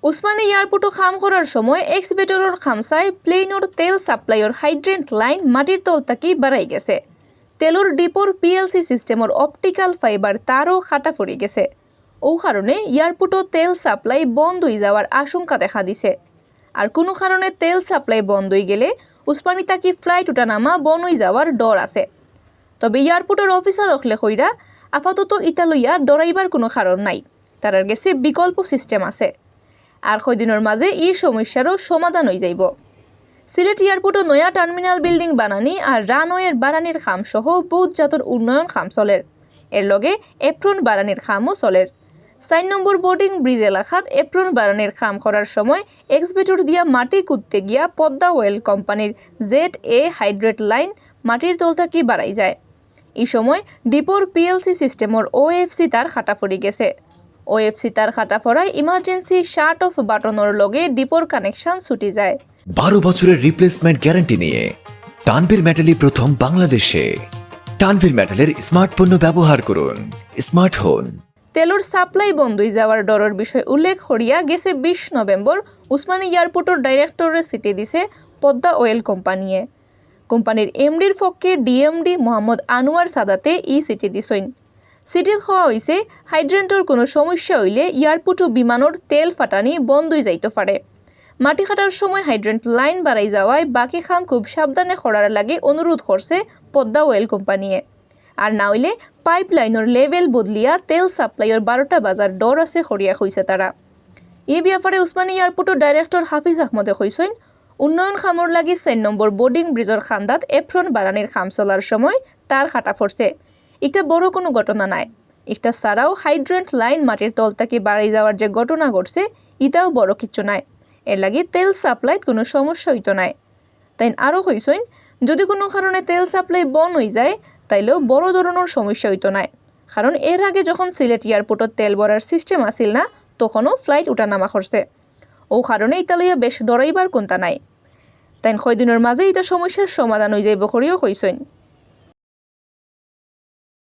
উসমানী এয়ারপোর্টও খাম করার সময় এক্সবেটরের খামসায় প্লেনর তেল সাপ্লাইর হাইড্রেন্ট লাইন মাটির তল থাকি বাড়াই গেছে। তেলর ডিপোর পিএলসি সিস্টেমর অপটিক্যাল ফাইবার তারও খাটা পড়ে গেছে। ও কারণে এয়ারপোর্টও তেল সাপ্লাই বন্ধ হয়ে যাওয়ার আশঙ্কা দেখা দিছে। আর কোনো কারণে তেল সাপ্লাই বন্ধ হয়ে গেলে উসমানী তাকি ফ্লাইট উঠানামা বন্ধ হয়ে যাওয়ার ডর আছে। তবে এয়ারপোর্টের অফিসার রখলে কইরা আপাতত ইটা লইয়া ডরাইবার কোনো কারণ নাই, তারার গেছে বিকল্প সিস্টেম আছে। আর কয়দিনের মাঝে এই সমস্যারও সমাধান হয়ে যাইব। সিলেট এয়ারপোর্টও নয়া টার্মিনাল বিল্ডিং বানানি আর রানওয়ের বাড়ানির খাম সহ বহুত জাতর উন্নয়ন খাম চলের। এর লগে এপ্রন বাড়ানির খামও চলের। 4 নম্বর বোর্ডিং ব্রিজ এলাকাত এপ্রন বাড়ানির খাম করার সময় এক্সবেটর দিয়া মাটি কুদতে গিয়া পদ্মা ওয়েল কোম্পানির ZA হাইড্রেট লাইন মাটির তল থাকি বাড়াই যায়। এই সময় ডিপোর পিএলসি সিস্টেমর OFC তার খাটা ফড়ি গেছে। OFC তার খাটা ফড়ায় ইমার্জেন্সি শার্ট অফ বাটনের লগে ডিপোর কানেকশন ছুটি যায়। 12 বছরের রিপ্লেসমেন্ট গ্যারান্টি নিয়ে তানভীর মেটালই প্রথম বাংলাদেশে। তানভীর মেটালের স্মার্ট পণ্য ব্যবহার করুন, স্মার্ট হন। তেলর সাপ্লাই বন্ধ হয়ে যাওয়ার ডরের বিষয় উল্লেখ করিয়া গেছে 20 নভেম্বর উসমানী এয়ারপোর্টের ডাইরেক্টরে সিটি দিছে পদ্মা ওয়েল কোম্পানিয়ে। কোম্পানির এমডির পক্ষে ডিএমডি মোহাম্মদ আনোয়ার সাদাতে ই সিটি দিছেন। সিটিত হওয়া হয়েছে হাইড্রেন্টর কোনো সমস্যা হইলে এয়ারপোর্ট ও বিমানের তেল ফাটানি বন্ধ হয়ে যাইতে পারে। মাটি কাটার সময় হাইড্রেন্ট লাইন বাড়াই যাওয়ায় বাকি খাম খুব সাবধানে করার লাগে অনুরোধ করছে পদ্মা ওয়েল কোম্পানিয়ে। আর না হইলে পাইপ লাইনের লেভেল বদলিয়া তেল সাপ্লাইয়ের 12টা বাজার ডর আছে করিয়া কইছে তারা। এই ব্যাপারে উসমানী এয়ারপোর্টের ডাইরেক্টর হাফিজ আহমদে কইছেন, উন্নয়ন খামর লাগি 4 নম্বর বোর্ডিং ব্রিজের খান্দাত এপ্রন বাড়ানির খাম চলার সময় তার খাটা পড়ছে। এটা বড় কোনো ঘটনা নাই। একটা ছাড়াও হাইড্রেন্ট লাইন মাটির তল থেকে বাড়াই যাওয়ার যে ঘটনা ঘটছে এটাও বড় কিছু নাই। এর লাগি তেল সাপ্লাইত কোনো সমস্যা হইতো নাই। তাই আরও কইছেন, যদি কোনো কারণে তেল সাপ্লাই বন্ধ হয়ে যায় তাইলেও বড় ধরনের সমস্যা হইতো নাই। কারণ এর আগে যখন সিলেট এয়ারপোর্টত তেল ভরার সিস্টেম আসিল না তখনও ফ্লাইট উঠানামা করছে। ও কারণে ইতা লইয়া বেশ ডরাইবার কোনটা নাই। তাই কয়দিনের মাঝে ইতা সমস্যার সমাধান হয়ে যাইব করিও কইছেন।